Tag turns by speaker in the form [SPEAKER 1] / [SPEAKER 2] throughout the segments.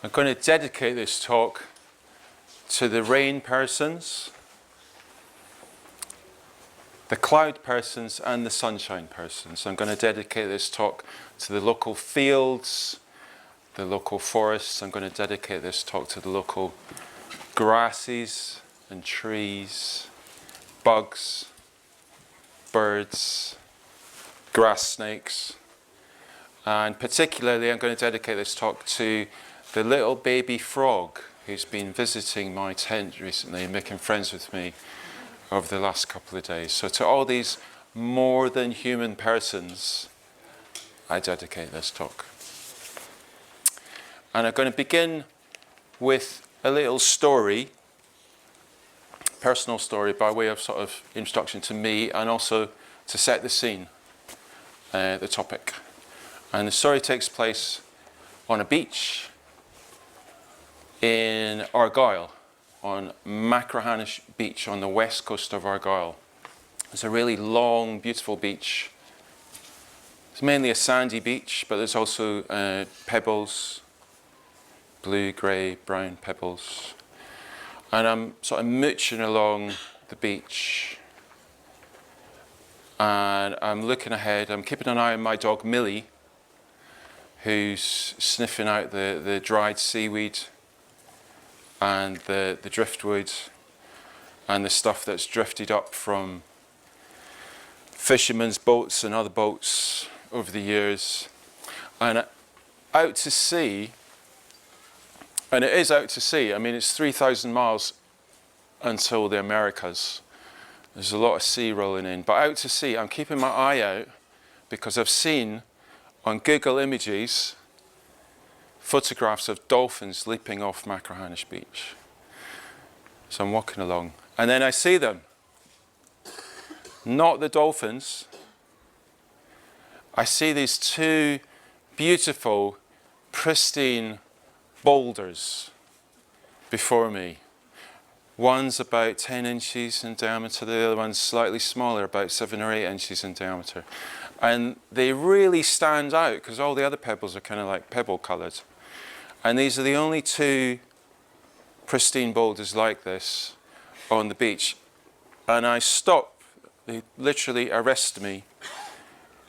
[SPEAKER 1] I'm going to dedicate this talk to the rain persons, the cloud persons, and the sunshine persons. I'm going to dedicate this talk to the local fields, the local forests. I'm going to dedicate this talk to the local grasses and trees, bugs, birds, grass snakes. And particularly I'm going to dedicate this talk to the little baby frog who's been visiting my tent recently and making friends with me over the last couple of days. So to all these more than human persons, I dedicate this talk. And I'm going to begin with a little story, personal story, by way of sort of introduction to me and also to set the scene, the topic. And the story takes place on a beach in Argyll, on Machrihanish Beach on the west coast of Argyll. It's a really long, beautiful beach. It's mainly a sandy beach, but there's also pebbles, blue, grey, brown pebbles. And I'm sort of mooching along the beach. And I'm looking ahead. I'm keeping an eye on my dog, Millie, who's sniffing out the dried seaweed and the driftwood and the stuff that's drifted up from fishermen's boats and other boats over the years. And out to sea, and it is out to sea. I mean, it's 3,000 miles until the Americas. There's a lot of sea rolling in. But out to sea, I'm keeping my eye out because I've seen on Google Images photographs of dolphins leaping off Machrihanish Beach. So I'm walking along, and then I see them. Not the dolphins. I see these two beautiful, pristine boulders before me. One's about 10 inches in diameter, the other one's slightly smaller, about 7 or 8 inches in diameter. And they really stand out because all the other pebbles are kind of like pebble coloured. And these are the only two pristine boulders like this on the beach. And I stop, they literally arrest me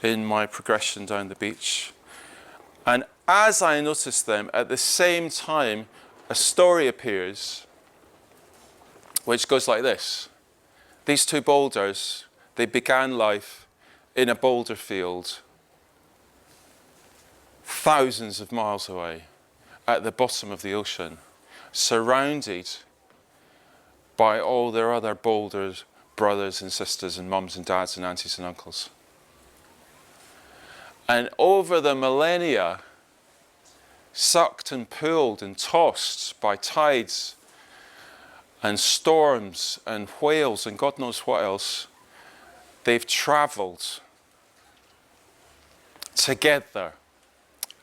[SPEAKER 1] in my progression down the beach. And as I notice them, at the same time, a story appears which goes like this. These two boulders, they began life in a boulder field thousands of miles away at the bottom of the ocean, surrounded by all their other boulders, brothers and sisters and mums and dads and aunties and uncles. And over the millennia, sucked and pulled and tossed by tides and storms and whales and God knows what else, they've travelled together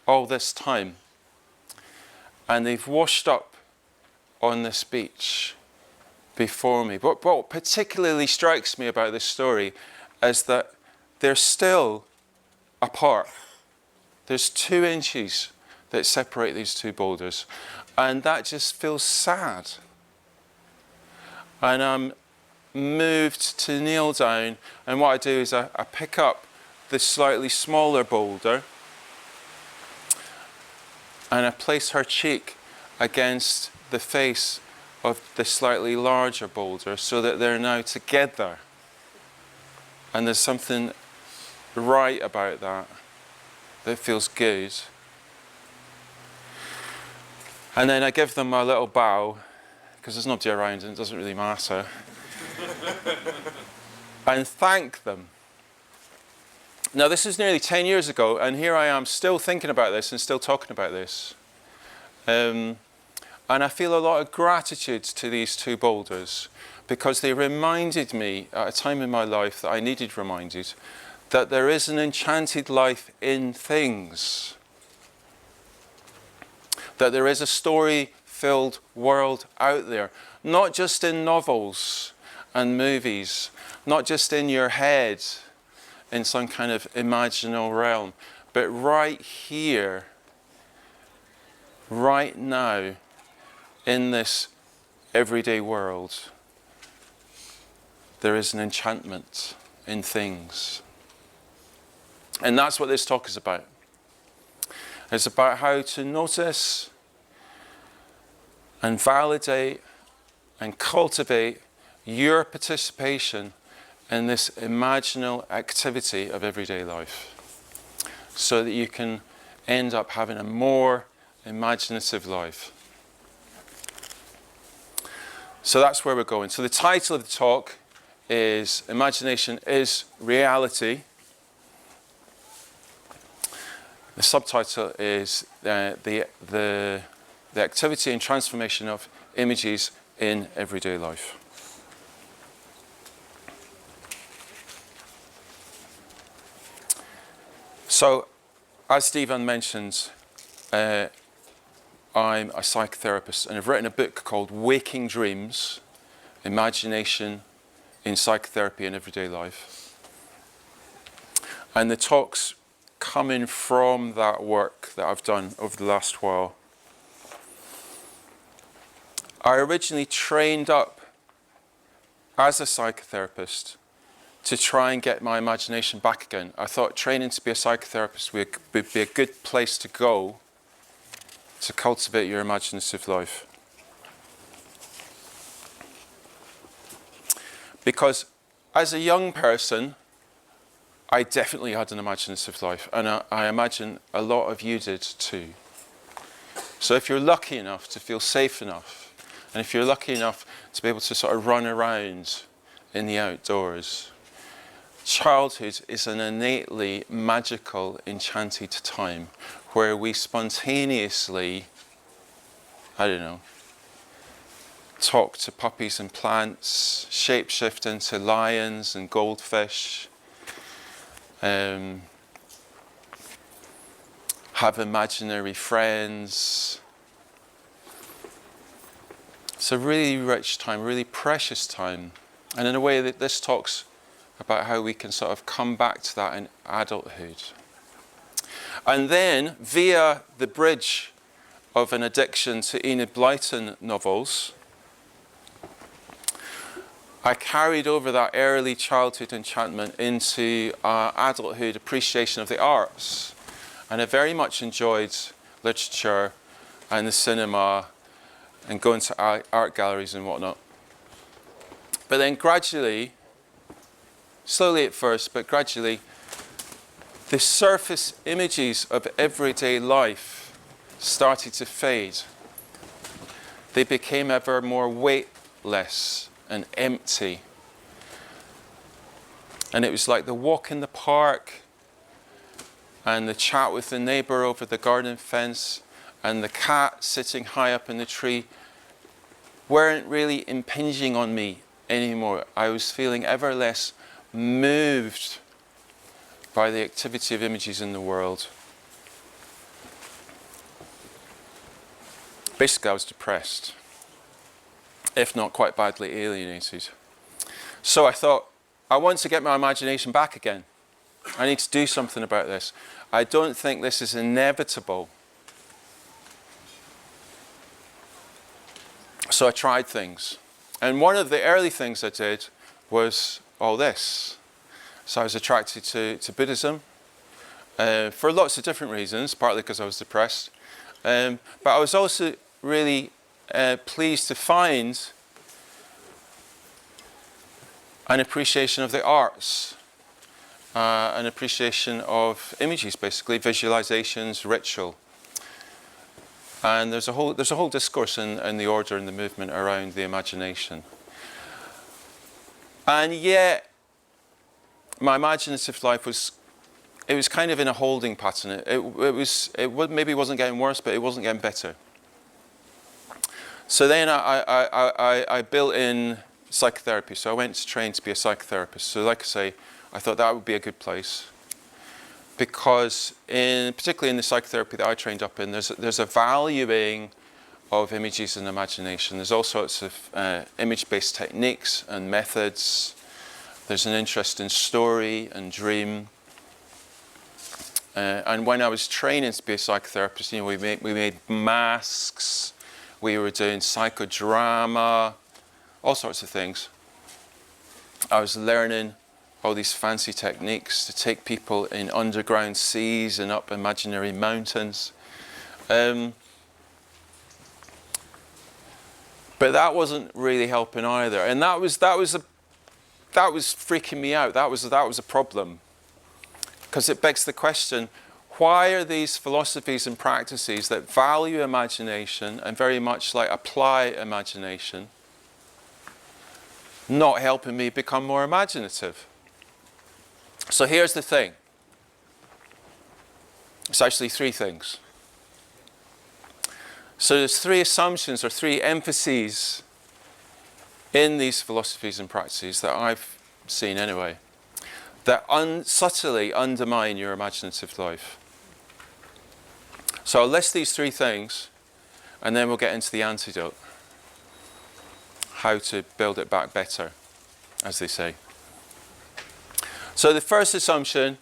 [SPEAKER 1] all this time. And they've washed up on this beach before me. But what particularly strikes me about this story is that they're still apart. There's 2 inches that separate these two boulders. And that just feels sad. And I'm moved to kneel down, and what I do is I pick up the slightly smaller boulder and I place her cheek against the face of the slightly larger boulder so that they're now together. And there's something right about that that feels good. And then I give them a little bow because there's nobody around and it doesn't really matter. And thank them. Now this is nearly 10 years ago, and here I am still thinking about this and still talking about this. And I feel a lot of gratitude to these two boulders because they reminded me at a time in my life that I needed reminded that there is an enchanted life in things. That there is a story-filled world out there, not just in novels and movies, not just in your head in some kind of imaginal realm, but right here right now in this everyday world, there is an enchantment in things. And that's what this talk is about. It's about how to notice and validate and cultivate your participation in this imaginal activity of everyday life, so that you can end up having a more imaginative life. So that's where we're going. So the title of the talk is Imagination is Reality. The subtitle is the activity and transformation of images in everyday life. So, as Stephen mentioned, I'm a psychotherapist, and I've written a book called Waking Dreams, Imagination in Psychotherapy and Everyday Life. And the talks coming from that work that I've done over the last while. I originally trained up as a psychotherapist to try and get my imagination back again. I thought training to be a psychotherapist would be a good place to go to cultivate your imaginative life. Because as a young person, I definitely had an imaginative life, and I imagine a lot of you did too. So if you're lucky enough to feel safe enough, and if you're lucky enough to be able to sort of run around in the outdoors, childhood is an innately magical, enchanted time where we spontaneously, talk to puppies and plants, shapeshift into lions and goldfish, have imaginary friends. It's a really rich time, really precious time. And in a way that this talks about how we can sort of come back to that in adulthood. And then, via the bridge of an addiction to Enid Blyton novels, I carried over that early childhood enchantment into adulthood appreciation of the arts. And I very much enjoyed literature and the cinema and going to art galleries and whatnot. But then gradually, slowly at first, but gradually, the surface images of everyday life started to fade. They became ever more weightless and empty. And it was like the walk in the park and the chat with the neighbour over the garden fence and the cat sitting high up in the tree weren't really impinging on me anymore. I was feeling ever less moved by the activity of images in the world. Basically, I was depressed, if not quite badly alienated. So I thought, I want to get my imagination back again. I need to do something about this. I don't think this is inevitable. So I tried things. And one of the early things I did was all this. So I was attracted to Buddhism for lots of different reasons, partly because I was depressed. But I was also really pleased to find an appreciation of the arts, an appreciation of images, basically, visualizations, ritual. And there's a whole discourse in the order and the movement around the imagination. And yet, my imaginative life was kind of in a holding pattern. It maybe wasn't getting worse, but it wasn't getting better. So then I built in psychotherapy. So I went to train to be a psychotherapist. So like I say, I thought that would be a good place. Because particularly in the psychotherapy that I trained up in, there's a valuing of images and imagination. There's all sorts of image-based techniques and methods. There's an interest in story and dream. And when I was training to be a psychotherapist, we made masks, we were doing psychodrama, all sorts of things. I was learning all these fancy techniques to take people in underground seas and up imaginary mountains. But that wasn't really helping either, and that was freaking me out. That was a problem, because it begs the question: why are these philosophies and practices that value imagination and very much like apply imagination not helping me become more imaginative? So here's the thing. It's actually three things. So there's three assumptions or three emphases in these philosophies and practices that I've seen anyway, that subtly undermine your imaginative life. So I'll list these three things, and then we'll get into the antidote. How to build it back better, as they say. So the first assumption,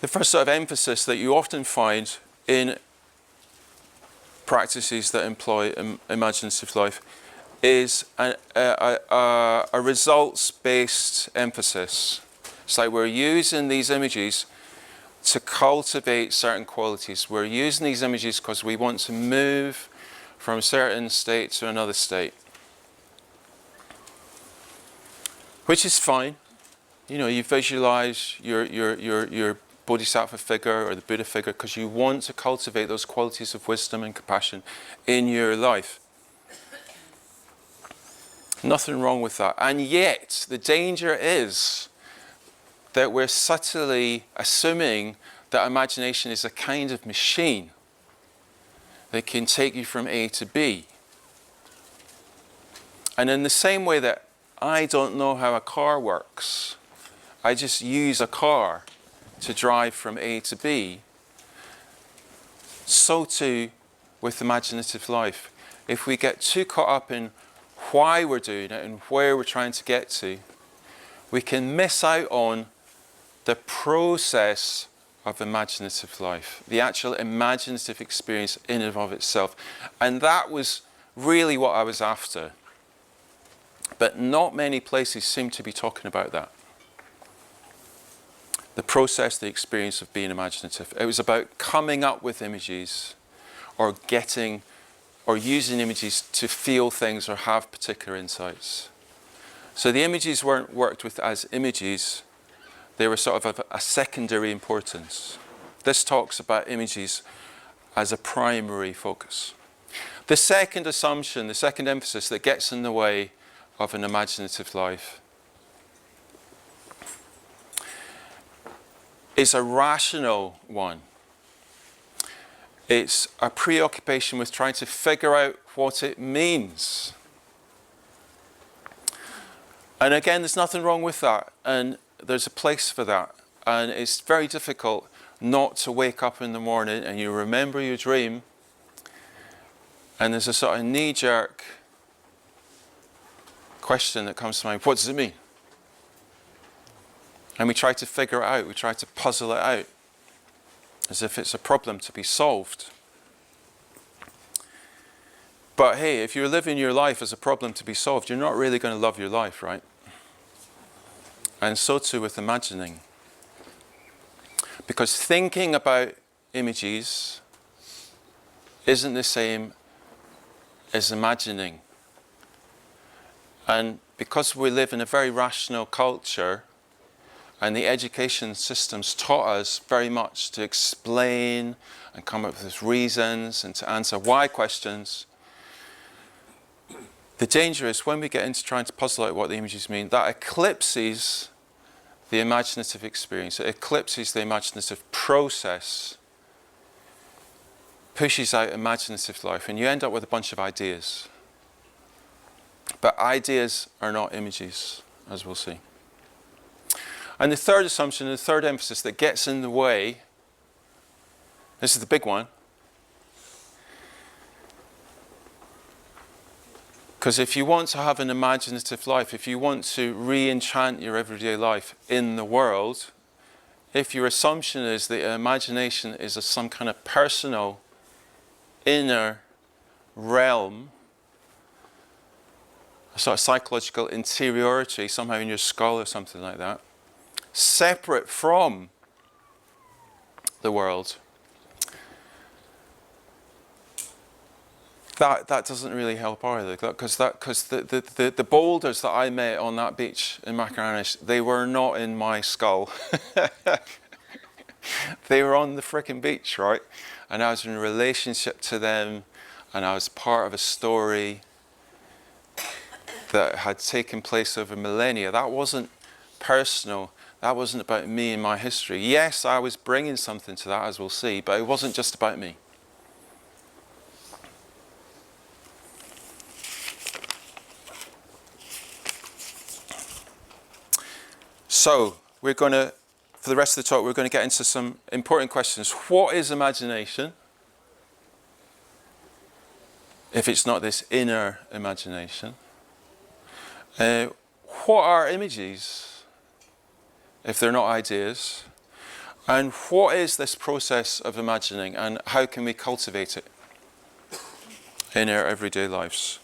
[SPEAKER 1] the first sort of emphasis that you often find in practices that employ imaginative life is a results-based emphasis. It's like we're using these images to cultivate certain qualities. We're using these images because we want to move from a certain state to another state. Which is fine. You know, you visualize your Bodhisattva figure or the Buddha figure because you want to cultivate those qualities of wisdom and compassion in your life. Nothing wrong with that. And yet, the danger is that we're subtly assuming that imagination is a kind of machine that can take you from A to B. And in the same way that I don't know how a car works, I just use a car to drive from A to B, so too with imaginative life. If we get too caught up in why we're doing it and where we're trying to get to, we can miss out on the process of imaginative life, the actual imaginative experience in and of itself. And that was really what I was after. But not many places seem to be talking about that. The process, the experience of being imaginative. It was about coming up with images or using images to feel things or have particular insights. So the images weren't worked with as images, they were sort of a secondary importance. This talks about images as a primary focus. The second assumption, the second emphasis that gets in the way of an imaginative life is a rational one. It's a preoccupation with trying to figure out what it means. And again, there's nothing wrong with that, and there's a place for that. And it's very difficult not to wake up in the morning and you remember your dream, and there's a sort of knee-jerk question that comes to mind: what does it mean? And we try to figure it out, we try to puzzle it out, as if it's a problem to be solved. But hey, if you're living your life as a problem to be solved, you're not really going to love your life, right? And so too with imagining. Because thinking about images isn't the same as imagining. And because we live in a very rational culture, and the education systems taught us very much to explain and come up with reasons and to answer why questions, the danger is when we get into trying to puzzle out what the images mean, that eclipses the imaginative experience. It eclipses the imaginative process, pushes out imaginative life, and you end up with a bunch of ideas. But ideas are not images, as we'll see. And the third assumption, the third emphasis that gets in the way, this is the big one. Because if you want to have an imaginative life, if you want to re-enchant your everyday life in the world, if your assumption is that imagination is some kind of personal inner realm, a sort of psychological interiority somehow in your skull or something like that, separate from the world, that doesn't really help either, because the boulders that I met on that beach in Macaronish, they were not in my skull. They were on the frickin' beach, right? And I was in a relationship to them, and I was part of a story that had taken place over millennia. That wasn't personal. That wasn't about me and my history. Yes, I was bringing something to that, as we'll see, but it wasn't just about me. So, we're going to, for the rest of the talk, we're going to get into some important questions. What is imagination? If it's not this inner imagination. What are images? If they're not ideas. And what is this process of imagining, and how can we cultivate it in our everyday lives?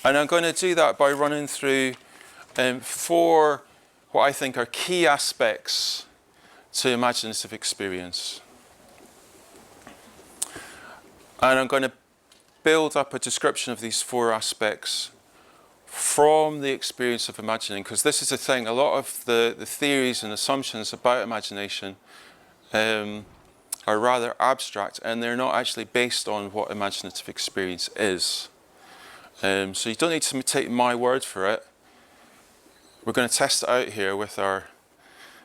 [SPEAKER 1] And I'm going to do that by running through 4 what I think are key aspects to imaginative experience. And I'm going to build up a description of these 4 aspects from the experience of imagining, because this is the thing, a lot of the theories and assumptions about imagination are rather abstract, and they're not actually based on what imaginative experience is. So you don't need to take my word for it. We're going to test it out here with our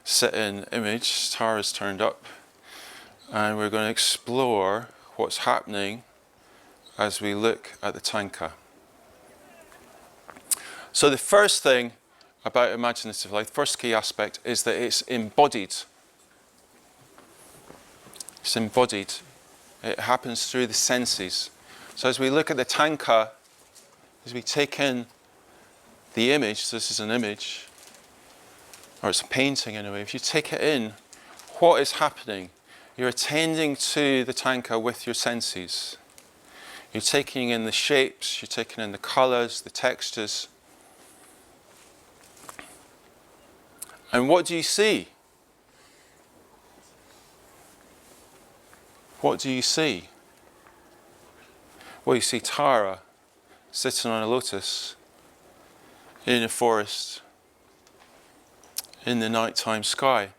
[SPEAKER 1] sit-in image. Tara's turned up, and we're going to explore what's happening as we look at the tanka. So the first thing about imaginative life, the first key aspect, is that it's embodied. It's embodied. It happens through the senses. So as we look at the tanka, as we take in the image, so this is an image, or it's a painting anyway, if you take it in, what is happening? You're attending to the tanka with your senses. You're taking in the shapes, you're taking in the colours, the textures. And what do you see? What do you see? Well, you see Tara sitting on a lotus in a forest in the nighttime sky,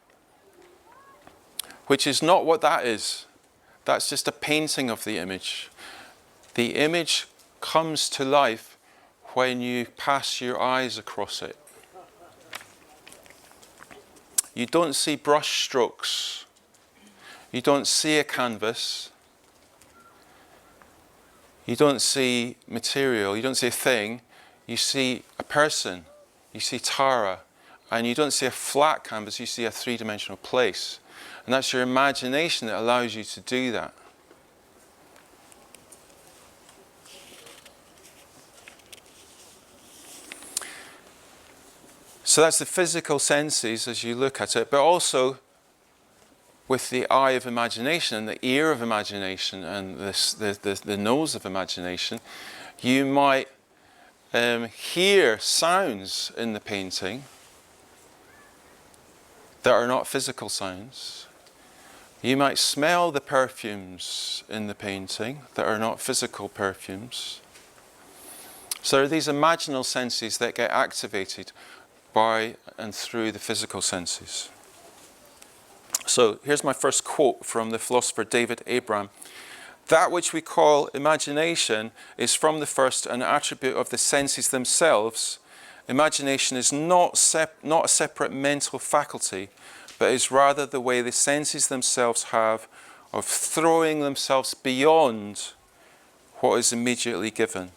[SPEAKER 1] which is not what that is. That's just a painting of the image. The image comes to life when you pass your eyes across it. You don't see brush strokes. You don't see a canvas. You don't see material. You don't see a thing. You see a person. You see Tara. And you don't see a flat canvas. You see a 3-dimensional place. And that's your imagination that allows you to do that. So that's the physical senses as you look at it, but also with the eye of imagination and the ear of imagination and the nose of imagination, you might hear sounds in the painting that are not physical sounds. You might smell the perfumes in the painting that are not physical perfumes. So there are these imaginal senses that get activated by and through the physical senses. So here's my first quote from the philosopher David Abram. That which we call imagination is from the first an attribute of the senses themselves. Imagination is not a separate mental faculty, but is rather the way the senses themselves have of throwing themselves beyond what is immediately given.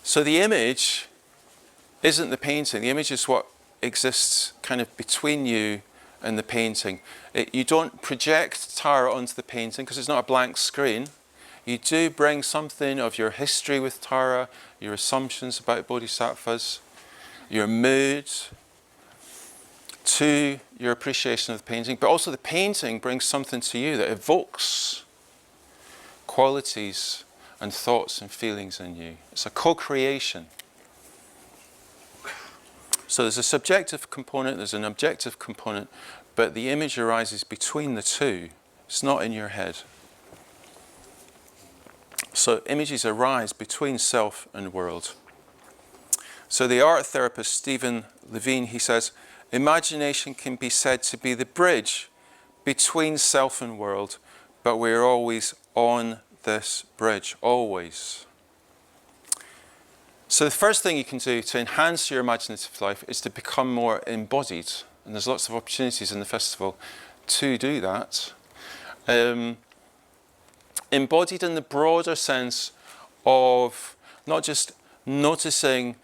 [SPEAKER 1] So the image isn't the painting. The image is what exists kind of between you and the painting. You don't project Tara onto the painting because it's not a blank screen. You do bring something of your history with Tara, your assumptions about bodhisattvas, your mood, to your appreciation of the painting, but also the painting brings something to you that evokes qualities and thoughts and feelings in you. It's a co-creation. So there's a subjective component, there's an objective component, but the image arises between the two. It's not in your head. So images arise between self and world. So the art therapist Stephen Levine, he says, imagination can be said to be the bridge between self and world, but we're always on this bridge, always. So the first thing you can do to enhance your imaginative life is to become more embodied. And there's lots of opportunities in the festival to do that. Embodied in the broader sense of not just noticing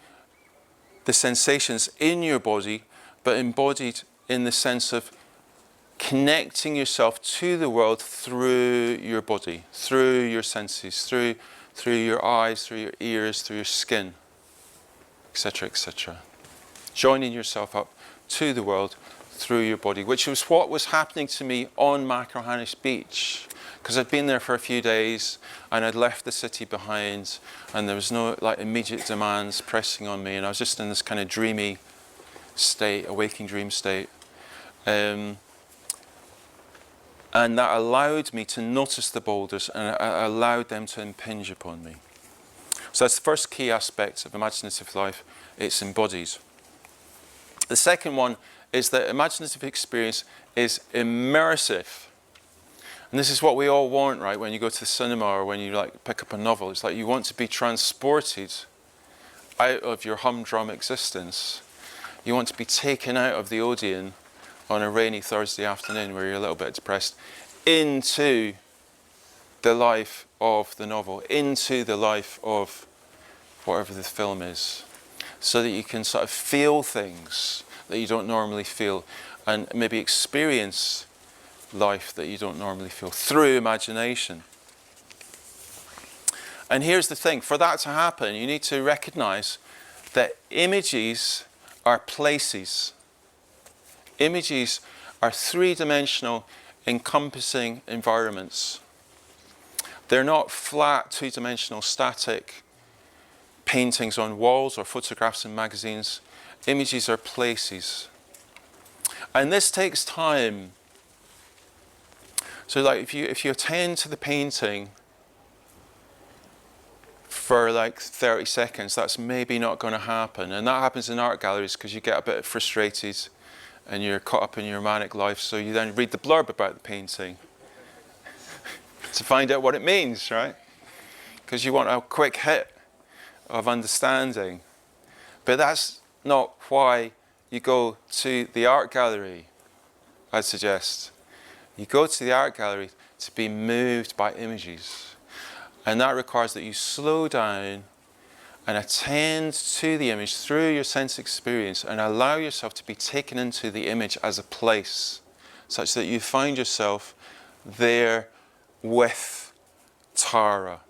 [SPEAKER 1] the sensations in your body, but embodied in the sense of connecting yourself to the world through your body, through your senses, through your eyes, through your ears, through your skin, etc., etc. Joining yourself up to the world through your body, which was what was happening to me on Machrihanish Beach, because I'd been there for a few days and I'd left the city behind and there was no immediate demands pressing on me, and I was just in this kind of dreamy state, a waking dream state. And that allowed me to notice the boulders, and it allowed them to impinge upon me. So that's the first key aspect of imaginative life. It's embodied. The second one is that imaginative experience is immersive. And this is what we all want, right? When you go to the cinema or when you pick up a novel, it's like you want to be transported out of your humdrum existence. You want to be taken out of the Odeon on a rainy Thursday afternoon where you're a little bit depressed, into the life of the novel, into the life of whatever the film is, so that you can sort of feel things that you don't normally feel, and maybe experience life that you don't normally feel through imagination. And here's the thing, for that to happen, you need to recognize that images are places. Images are three-dimensional, encompassing environments. They're not flat, two-dimensional, static paintings on walls or photographs in magazines. Images are places. And this takes time. So if you attend to the painting for 30 seconds, that's maybe not going to happen. And that happens in art galleries because you get a bit frustrated and you're caught up in your manic life, so you then read the blurb about the painting to find out what it means, right? Because you want a quick hit of understanding. But that's not why you go to the art gallery, I'd suggest. You go to the art gallery to be moved by images. And that requires that you slow down and attend to the image through your sense experience and allow yourself to be taken into the image as a place, such that you find yourself there with Tara.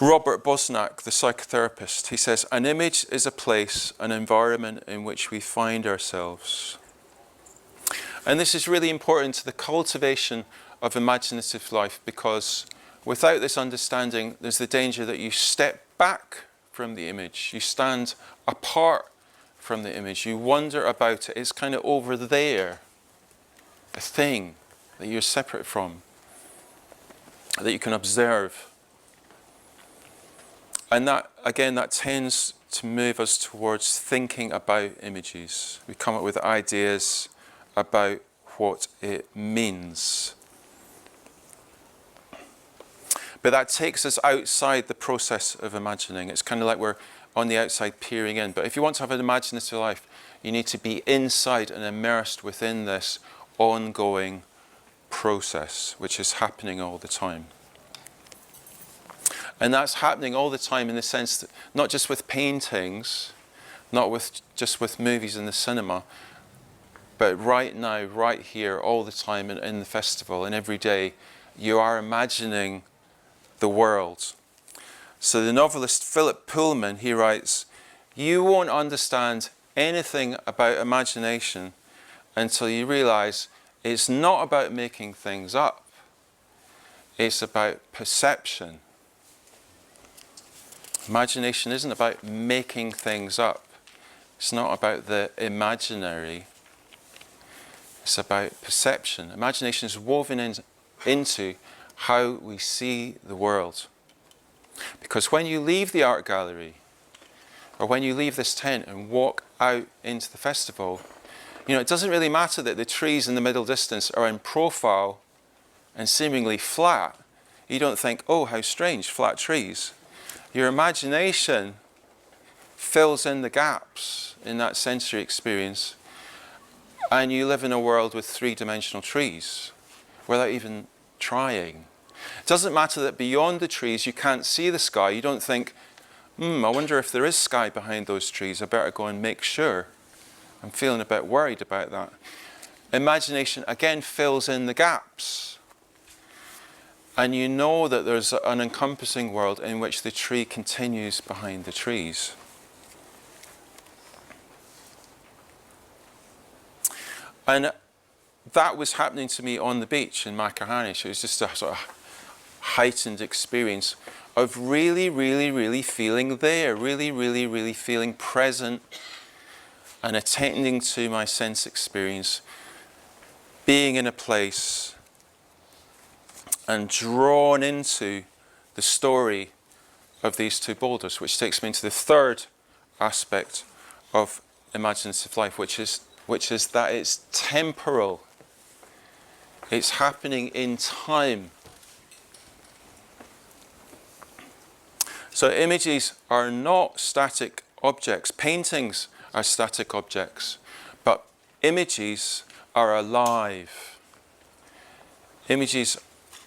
[SPEAKER 1] Robert Bosnak, the psychotherapist, he says, an image is a place, an environment in which we find ourselves. And this is really important to the cultivation of imaginative life, because without this understanding, there's the danger that you step back from the image. You stand apart from the image. You wonder about it. It's kind of over there, a thing that you're separate from, that you can observe. And that, again, that tends to move us towards thinking about images. We come up with ideas about what it means. But that takes us outside the process of imagining. It's kind of like we're on the outside peering in. But if you want to have an imaginative life, you need to be inside and immersed within this ongoing process, which is happening all the time. And that's happening all the time in the sense that not just with paintings, just with movies in the cinema, but right now, right here, all the time in the festival, and every day you are imagining the world. So the novelist Philip Pullman, he writes, you won't understand anything about imagination until you realize it's not about making things up. It's about perception. Imagination isn't about making things up. It's not about the imaginary. It's about perception. Imagination is woven into how we see the world. Because when you leave the art gallery, or when you leave this tent and walk out into the festival, it doesn't really matter that the trees in the middle distance are in profile and seemingly flat. You don't think, oh, how strange, flat trees. Your imagination fills in the gaps in that sensory experience, and you live in a world with three-dimensional trees without even trying. It doesn't matter that beyond the trees you can't see the sky. You don't think, I wonder if there is sky behind those trees. I better go and make sure. I'm feeling a bit worried about that. Imagination again fills in the gaps. And you know that there's an encompassing world in which the tree continues behind the trees. And that was happening to me on the beach in Macahanish. It was just a sort of heightened experience of really, really, really feeling there, really, really, really feeling present and attending to my sense experience, being in a place and drawn into the story of these two boulders, which takes me into the third aspect of imaginative life, which is that it's temporal. It's happening in time. So images are not static objects. Paintings are static objects, but images are alive. Images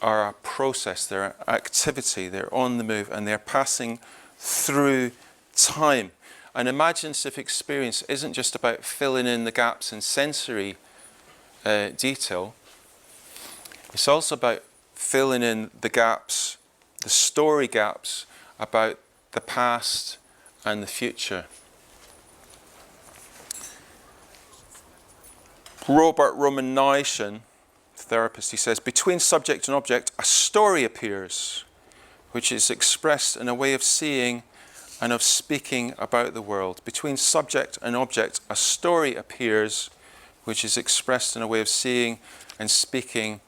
[SPEAKER 1] are a process, they're an activity, they're on the move, and they're passing through time. An imaginative experience isn't just about filling in the gaps in sensory detail. It's also about filling in the gaps, the story gaps about the past and the future. Robert Roman Neuschen, therapist, he says, between subject and object, a story appears, which is expressed in a way of seeing and of speaking about the world. Between subject and object, a story appears, which is expressed in a way of seeing and speaking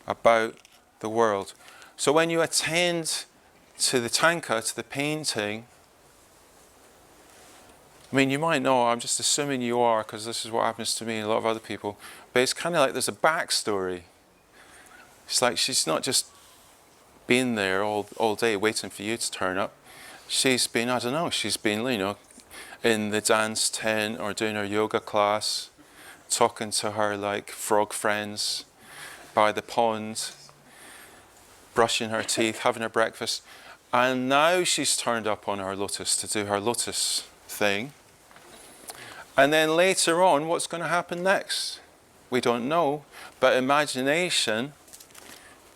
[SPEAKER 1] about the world. So when you attend to the tanka, to the painting, you might know, I'm just assuming you are, because this is what happens to me and a lot of other people, but it's kind of like there's a backstory. It's like she's not just been there all day waiting for you to turn up. She's been, I don't know, she's been, in the dance tent or doing her yoga class, talking to her like frog friends by the pond, brushing her teeth, having her breakfast. And now she's turned up on her lotus to do her lotus thing. And then later on, what's going to happen next? We don't know, but imagination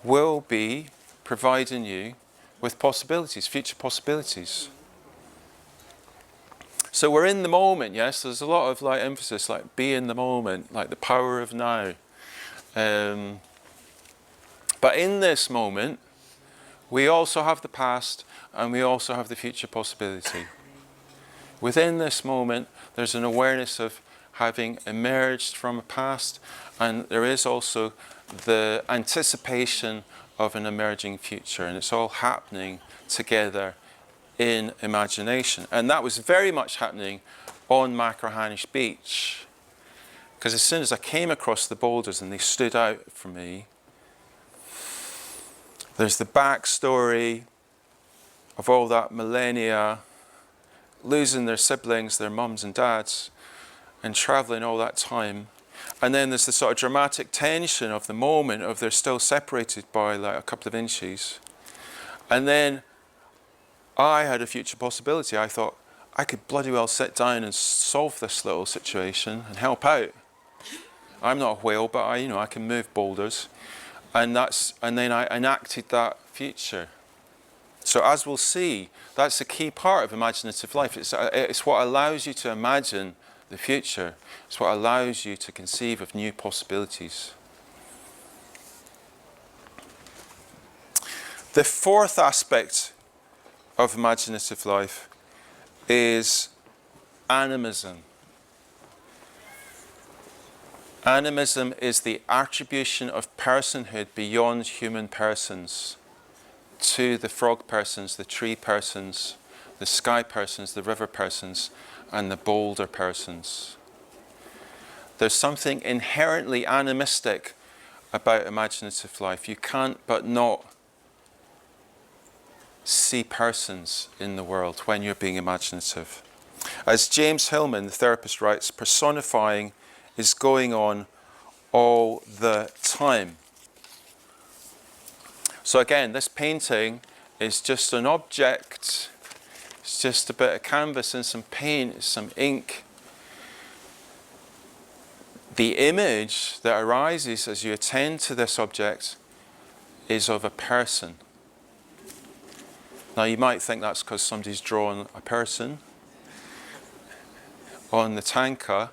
[SPEAKER 1] will be providing you with possibilities, future possibilities. So we're in the moment, yes? There's a lot of emphasis, be in the moment, like the power of now. But in this moment, we also have the past and we also have the future possibility. Within this moment, there's an awareness of having emerged from a past, and there is also the anticipation of an emerging future, and it's all happening together in imagination. And that was very much happening on Macahanish Beach, because as soon as I came across the boulders and they stood out for me, there's the backstory of all that millennia, losing their siblings, their mums and dads, and traveling all that time. And then there's the sort of dramatic tension of the moment of they're still separated by a couple of inches. And then I had a future possibility. I thought, I could bloody well sit down and solve this little situation and help out. I'm not a whale, but I can move boulders. And then I enacted that future. So as we'll see, that's a key part of imaginative life. It's what allows you to imagine the future. It's what allows you to conceive of new possibilities. The fourth aspect of imaginative life is animism. Animism is the attribution of personhood beyond human persons to the frog persons, the tree persons, the sky persons, the river persons, and the boulder persons. There's something inherently animistic about imaginative life. You can't but not see persons in the world when you're being imaginative. As James Hillman, the therapist, writes, personifying is going on all the time. So again, this painting is just an object. It's just a bit of canvas and some paint, some ink. The image that arises as you attend to this object is of a person. Now you might think that's because somebody's drawn a person on the tanka.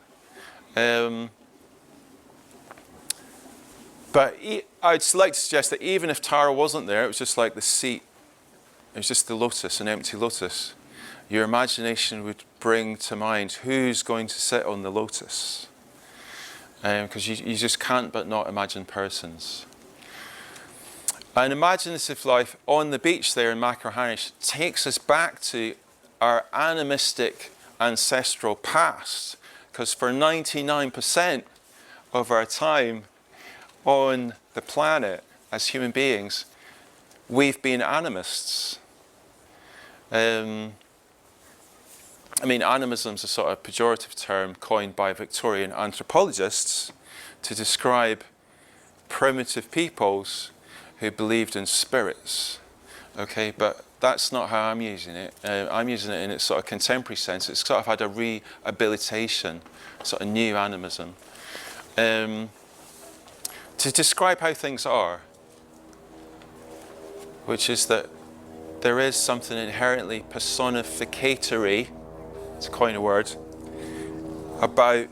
[SPEAKER 1] But I'd like to suggest that even if Tara wasn't there, it was just like the seat, it was just the lotus, an empty lotus. Your imagination would bring to mind who's going to sit on the lotus. Because you just can't but not imagine persons. An imaginative life on the beach there in Machrihanish takes us back to our animistic ancestral past. Because for 99% of our time on the planet as human beings, we've been animists. I mean, animism is a sort of pejorative term coined by Victorian anthropologists to describe primitive peoples who believed in spirits. Okay, but that's not how I'm using it. I'm using it in its sort of contemporary sense. It's sort of had a rehabilitation, sort of new animism, to describe how things are, which is that there is something inherently personificatory, to coin a word, about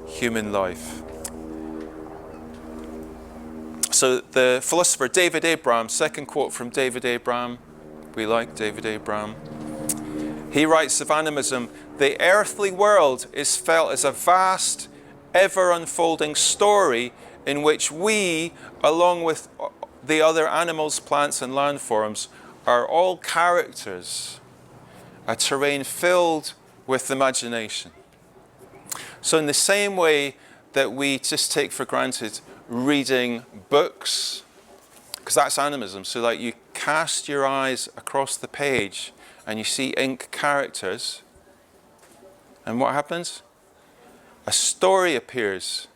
[SPEAKER 1] human life. So the philosopher David Abraham, second quote from David Abraham, we like David Abraham. He writes of animism, the earthly world is felt as a vast, ever unfolding story in which we, along with the other animals, plants and landforms, are all characters, a terrain filled with imagination. So in the same way that we just take for granted reading books, because that's animism, so like you cast your eyes across the page and you see ink characters, and what happens? A story appears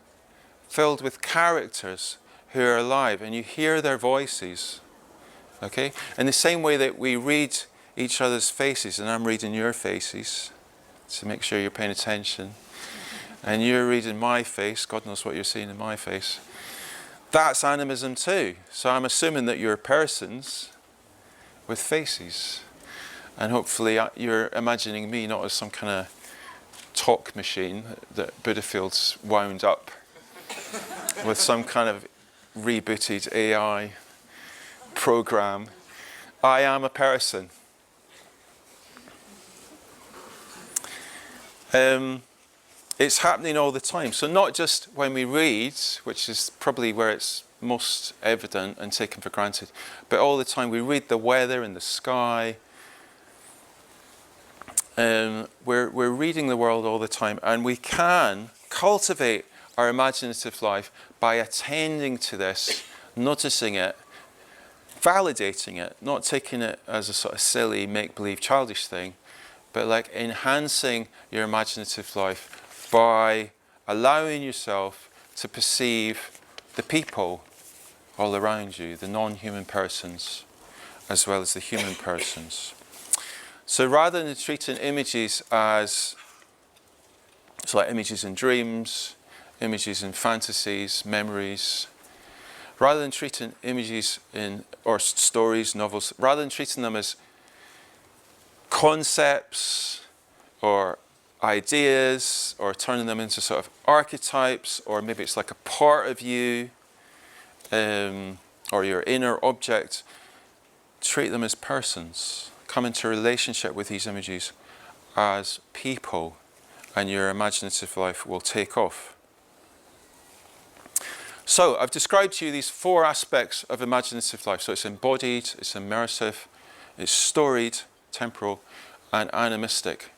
[SPEAKER 1] filled with characters who are alive, and you hear their voices. Okay? In the same way that we read each other's faces, and I'm reading your faces to make sure you're paying attention, and you're reading my face, God knows what you're seeing in my face. That's animism too. So I'm assuming that you're persons with faces, and hopefully you're imagining me not as some kind of talk machine that Buddhist's wound up with some kind of rebooted AI program. I am a person. It's happening all the time. So not just when we read, which is probably where it's most evident and taken for granted, but all the time we read the weather in the sky. We're reading the world all the time, and we can cultivate our imaginative life by attending to this, noticing it, validating it, not taking it as a sort of silly, make-believe, childish thing, but like enhancing your imaginative life by allowing yourself to perceive the people all around you, the non-human persons, as well as the human persons. So rather than treating images as, so like images in dreams, images in fantasies, memories, Rather than treating images or stories, novels, rather than treating them as concepts or ideas, or turning them into sort of archetypes, or maybe it's like a part of you, or your inner object, treat them as persons. Come into a relationship with these images as people, and your imaginative life will take off. So I've described to you these 4 aspects of imaginative life. So it's embodied, it's immersive, it's storied, temporal, and animistic.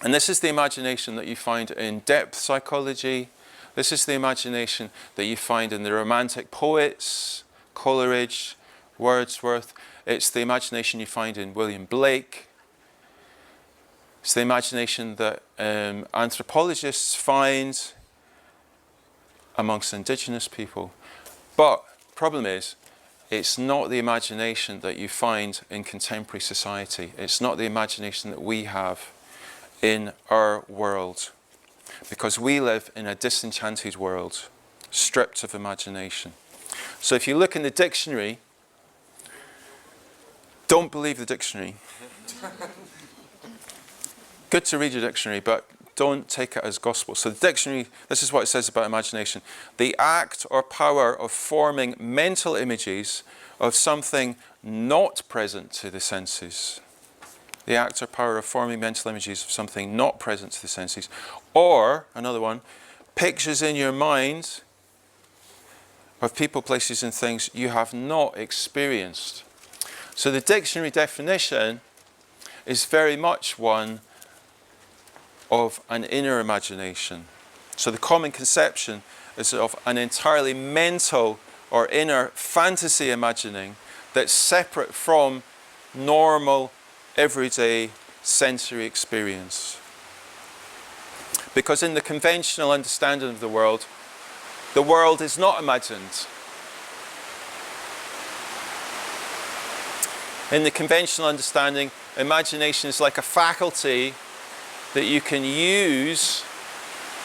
[SPEAKER 1] And this is the imagination that you find in depth psychology. This is the imagination that you find in the Romantic poets, Coleridge, Wordsworth. It's the imagination you find in William Blake. It's the imagination that anthropologists find amongst indigenous people. But the problem is, it's not the imagination that you find in contemporary society. It's not the imagination that we have in our world. Because we live in a disenchanted world, stripped of imagination. So if you look in the dictionary, don't believe the dictionary. Good to read your dictionary, but don't take it as gospel. So the dictionary, this is what it says about imagination. The act or power of forming mental images of something not present to the senses. The act or power of forming mental images of something not present to the senses. Or, another one, pictures in your mind of people, places and things you have not experienced. So the dictionary definition is very much one of an inner imagination. So the common conception is of an entirely mental or inner fantasy imagining that's separate from normal, everyday sensory experience. Because in the conventional understanding of the world is not imagined. In the conventional understanding, imagination is like a faculty that you can use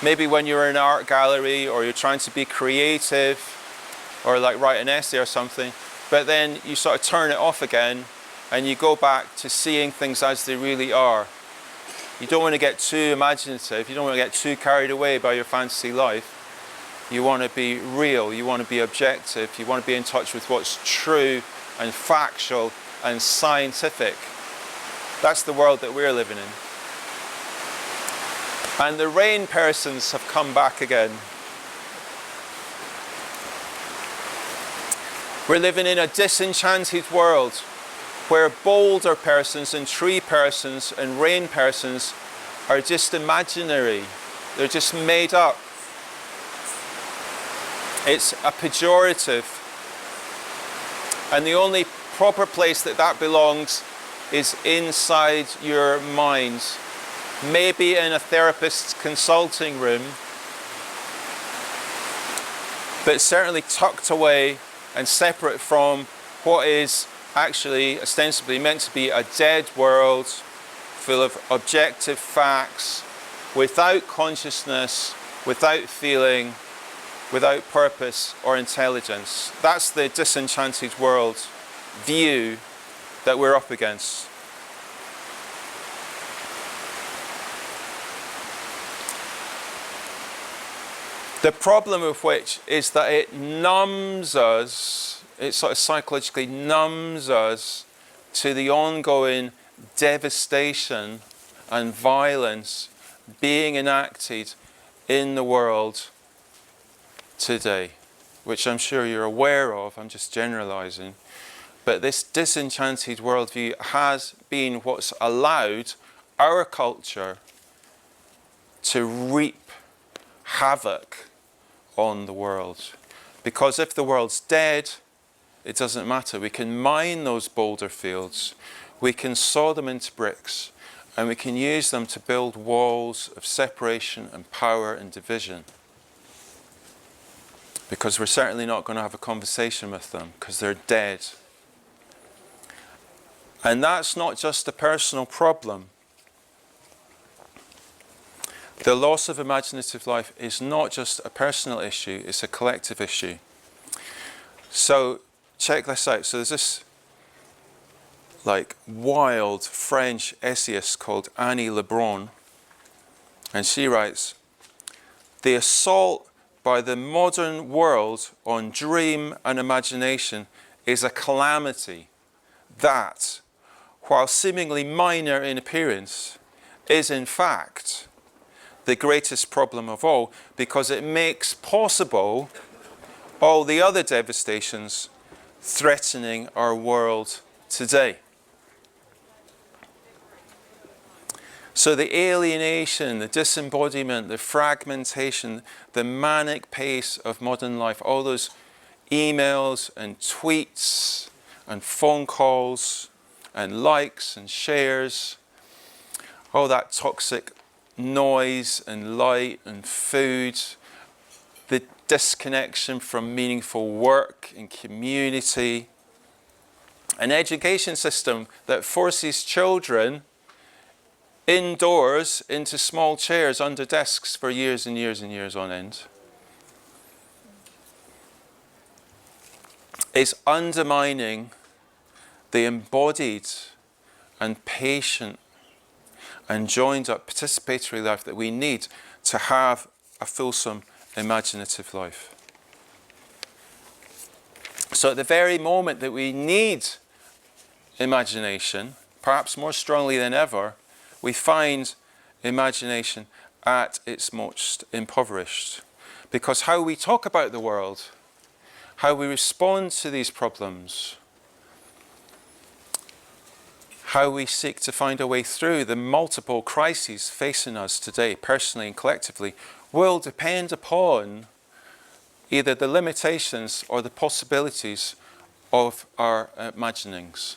[SPEAKER 1] maybe when you're in an art gallery or you're trying to be creative or like write an essay or something, but then you sort of turn it off again and you go back to seeing things as they really are. You don't want to get too imaginative, you don't want to get too carried away by your fantasy life. You want to be real, you want to be objective, you want to be in touch with what's true and factual and scientific. That's the world that we're living in. And the rain persons have come back again. We're living in a disenchanted world where boulder persons and tree persons and rain persons are just imaginary. They're just made up. It's a pejorative. And the only proper place that belongs is inside your mind. Maybe in a therapist's consulting room, but certainly tucked away and separate from what is actually ostensibly meant to be a dead world full of objective facts, without consciousness, without feeling, without purpose or intelligence. That's the disenchanted world view that we're up against. The problem of which is that it numbs us, it sort of psychologically numbs us to the ongoing devastation and violence being enacted in the world today, which I'm sure you're aware of. I'm just generalizing. But this disenchanted worldview has been what's allowed our culture to reap havoc on the world. Because if the world's dead, it doesn't matter. We can mine those boulder fields, we can saw them into bricks, and we can use them to build walls of separation and power and division. Because we're certainly not going to have a conversation with them, because they're dead. And that's not just a personal problem. The loss of imaginative life is not just a personal issue, it's a collective issue. So check this out. So there's this like wild French essayist called Annie Lebrun, and she writes, "The assault by the modern world on dream and imagination is a calamity that, while seemingly minor in appearance, is in fact the greatest problem of all, because it makes possible all the other devastations threatening our world today." So the alienation, the disembodiment, the fragmentation, the manic pace of modern life, all those emails and tweets and phone calls and likes and shares, all that toxic noise and light and food, the disconnection from meaningful work and community, an education system that forces children indoors into small chairs under desks for years and years and years on end, is undermining the embodied and patient and joined up participatory life that we need to have a fulsome imaginative life. So at the very moment that we need imagination, perhaps more strongly than ever, we find imagination at its most impoverished. Because how we talk about the world, how we respond to these problems, how we seek to find a way through the multiple crises facing us today, personally and collectively, will depend upon either the limitations or the possibilities of our imaginings.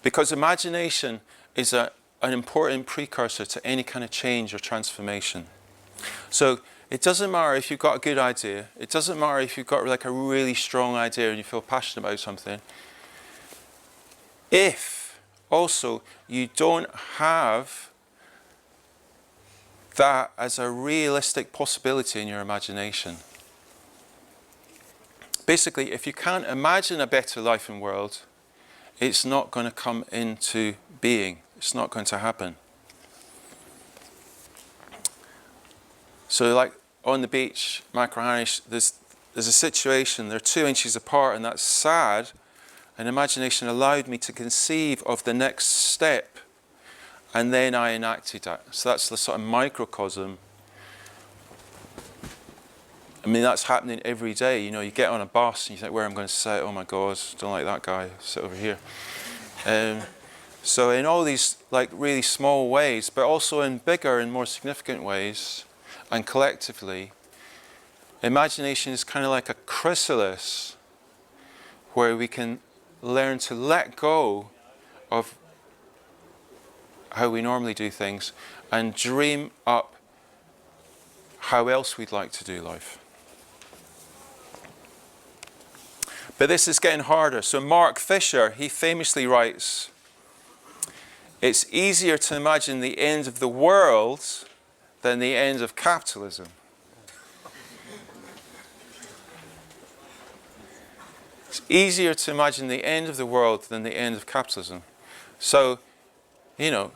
[SPEAKER 1] Because imagination is an important precursor to any kind of change or transformation. So it doesn't matter if you've got a good idea. It doesn't matter if you've got like a really strong idea and you feel passionate about something. If also you don't have that as a realistic possibility in your imagination. Basically, if you can't imagine a better life and world, it's not going to come into being. It's not going to happen. So like on the beach, Macrahanish, there's a situation, they're 2 inches apart, and that's sad. And imagination allowed me to conceive of the next step, and then I enacted that. So that's the sort of microcosm. I mean, that's happening every day. You know, you get on a bus and you think, where am I going to sit? Oh my God, don't like that guy, sit over here. So in all these like really small ways, but also in bigger and more significant ways, and collectively, imagination is kind of like a chrysalis where we can learn to let go of how we normally do things and dream up how else we'd like to do life. But this is getting harder. So Mark Fisher, he famously writes, "It's easier to imagine the end of the world than the end of capitalism." It's easier to imagine the end of the world than the end of capitalism. So, you know,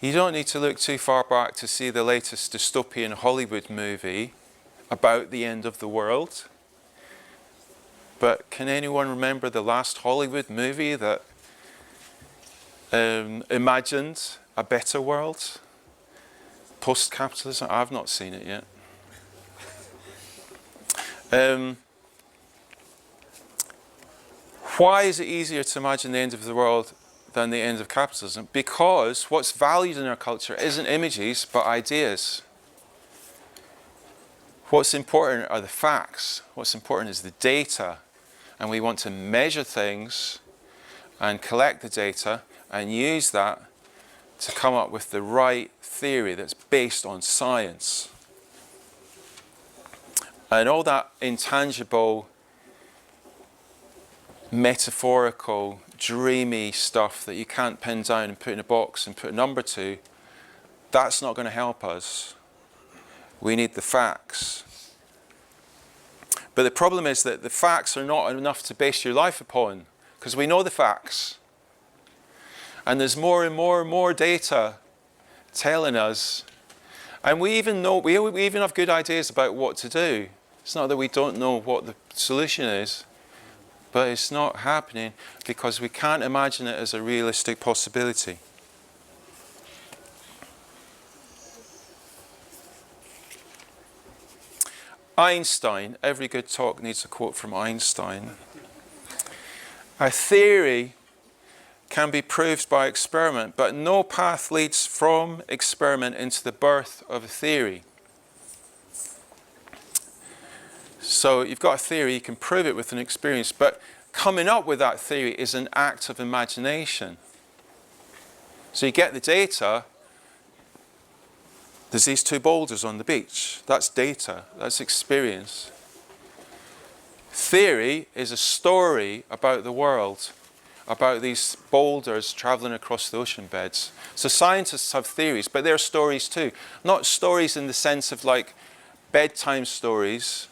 [SPEAKER 1] you don't need to look too far back to see the latest dystopian Hollywood movie about the end of the world. But can anyone remember the last Hollywood movie that imagined a better world? Post-capitalism? I've not seen it yet. Why is it easier to imagine the end of the world than the end of capitalism? Because what's valued in our culture isn't images, but ideas. What's important are the facts. What's important is the data. And we want to measure things and collect the data and use that to come up with the right theory that's based on science. And all that intangible, metaphorical, dreamy stuff that you can't pin down and put in a box and put a number to, that's not going to help us. We need the facts. But the problem is that the facts are not enough to base your life upon, because we know the facts. And there's more and more and more data telling us, and we even have good ideas about what to do. It's not that we don't know what the solution is, but it's not happening because we can't imagine it as a realistic possibility. Einstein, every good talk needs a quote from Einstein. A theory can be proved by experiment, but no path leads from experiment into the birth of a theory. So you've got a theory, you can prove it with an experience, but coming up with that theory is an act of imagination. So you get the data. There's these two boulders on the beach. That's data, that's experience. Theory is a story about the world, about these boulders traveling across the ocean beds. So scientists have theories, but they're stories too. Not stories in the sense of like bedtime stories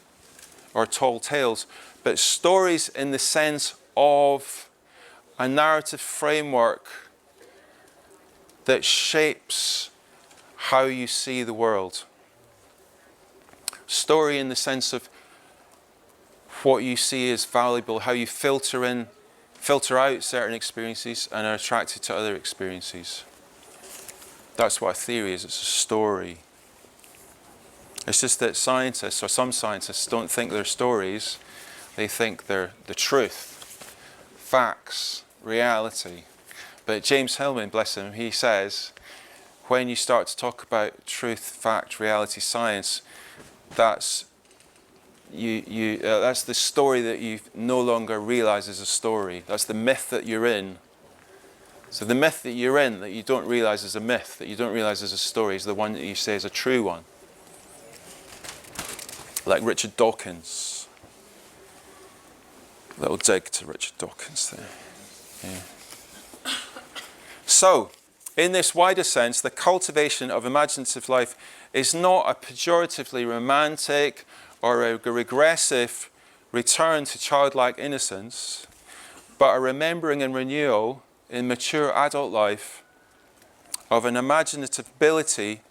[SPEAKER 1] or tall tales, but stories in the sense of a narrative framework that shapes how you see the world. Story in the sense of what you see as valuable, how you filter out certain experiences and are attracted to other experiences. That's what a theory is, it's a story. It's just that scientists, or some scientists, don't think they're stories, they think they're the truth, facts, reality. But James Hillman, bless him, he says, when you start to talk about truth, fact, reality, science, that's the story that you no longer realize is a story. That's the myth that you're in. So the myth that you're in, that you don't realize is a myth, that you don't realize is a story, is the one that you say is a true one. Like Richard Dawkins. Little dig to Richard Dawkins there. Yeah. So, in this wider sense, the cultivation of imaginative life is not a pejoratively romantic or a regressive return to childlike innocence, but a remembering and renewal in mature adult life of an imaginative ability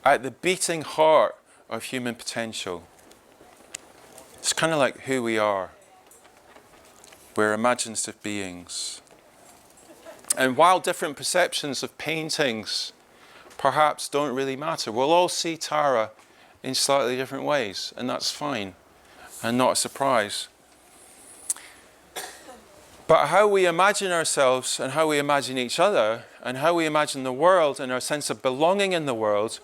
[SPEAKER 1] at the beating heart of human potential. It's kind of like who we are. We're imaginative beings. And while different perceptions of paintings perhaps don't really matter, we'll all see Tara in slightly different ways, and that's fine, and not a surprise. But how we imagine ourselves, and how we imagine each other, and how we imagine the world, and our sense of belonging in the world,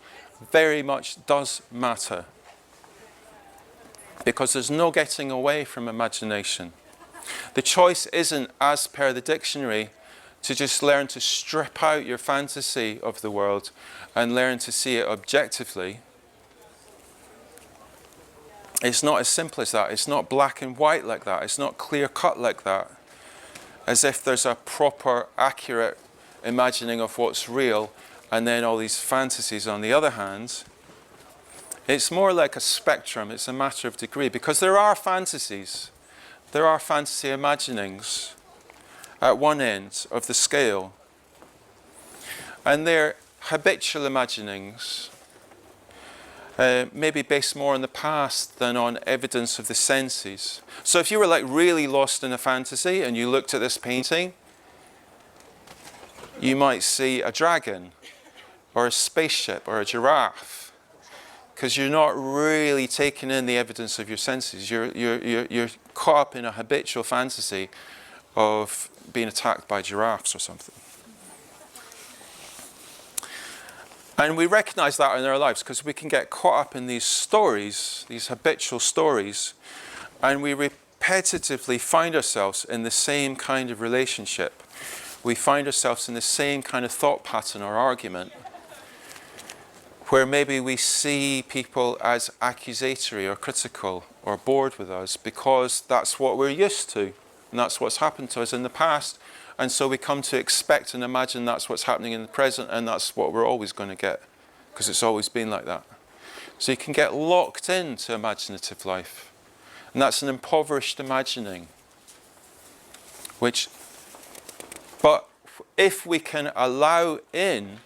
[SPEAKER 1] very much does matter. Because there's no getting away from imagination. The choice isn't, as per the dictionary, to just learn to strip out your fantasy of the world and learn to see it objectively. It's not as simple as that. It's not black and white like that. It's not clear cut like that. As if there's a proper, accurate imagining of what's real and then all these fantasies on the other hand. It's more like a spectrum. It's a matter of degree, because there are fantasies. There are fantasy imaginings at one end of the scale. And they're habitual imaginings, maybe based more on the past than on evidence of the senses. So if you were like really lost in a fantasy and you looked at this painting, you might see a dragon or a spaceship or a giraffe, because you're not really taking in the evidence of your senses. You're caught up in a habitual fantasy of being attacked by giraffes or something. And we recognize that in our lives because we can get caught up in these stories, these habitual stories, and we repetitively find ourselves in the same kind of relationship. We find ourselves in the same kind of thought pattern or argument, where maybe we see people as accusatory or critical or bored with us because that's what we're used to. And that's what's happened to us in the past. And so we come to expect and imagine that's what's happening in the present, and that's what we're always going to get, because it's always been like that. So you can get locked into imaginative life. And that's an impoverished imagining. But if we can allow in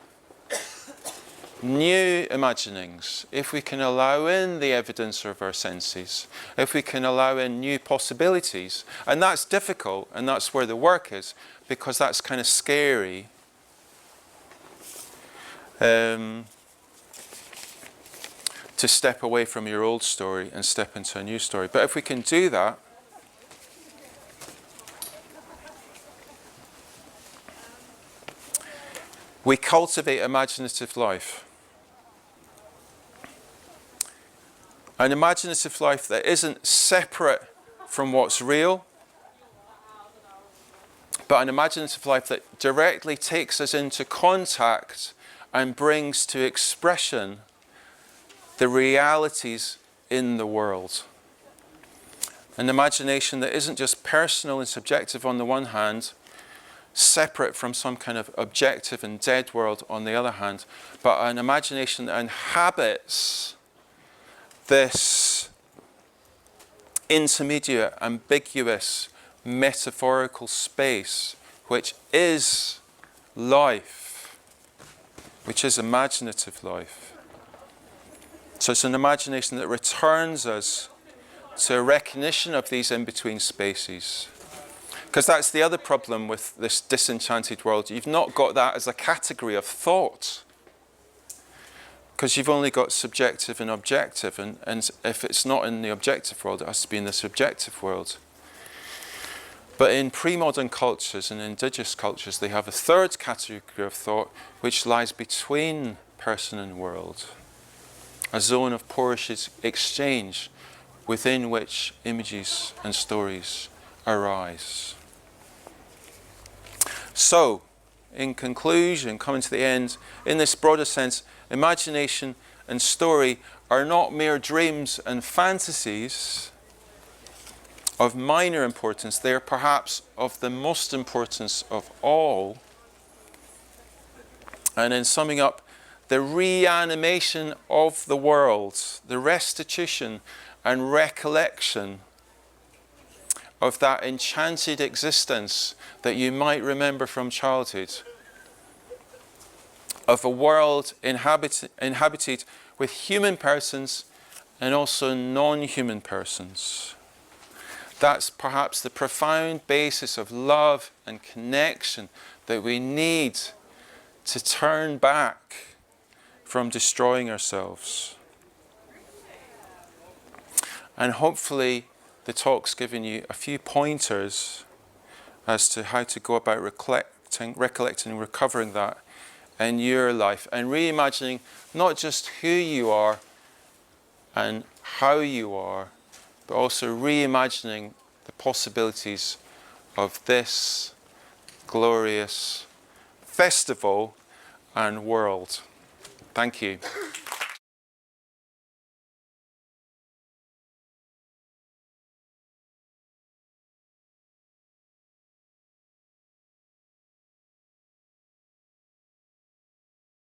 [SPEAKER 1] new imaginings, if we can allow in the evidence of our senses, if we can allow in new possibilities, and that's difficult, and that's where the work is, because that's kind of scary. To step away from your old story and step into a new story. But if we can do that, we cultivate imaginative life. An imaginative life that isn't separate from what's real, but an imaginative life that directly takes us into contact and brings to expression the realities in the world. An imagination that isn't just personal and subjective on the one hand, separate from some kind of objective and dead world on the other hand, but an imagination that inhabits this intermediate, ambiguous, metaphorical space, which is life, which is imaginative life. So it's an imagination that returns us to a recognition of these in-between spaces. Because that's the other problem with this disenchanted world. You've not got that as a category of thought. Because you've only got subjective and objective. And if it's not in the objective world, it has to be in the subjective world. But in pre-modern cultures and indigenous cultures, they have a third category of thought, which lies between person and world. A zone of porous exchange within which images and stories arise. So, in conclusion, coming to the end, in this broader sense, imagination and story are not mere dreams and fantasies of minor importance. They are perhaps of the most importance of all. And in summing up, the reanimation of the world, the restitution and recollection of that enchanted existence that you might remember from childhood, of a world inhabited with human persons and also non-human persons. That's perhaps the profound basis of love and connection that we need to turn back from destroying ourselves. And hopefully the talk's given you a few pointers as to how to go about recollecting and recovering that in your life, and reimagining not just who you are and how you are, but also reimagining the possibilities of this glorious festival and world. Thank you.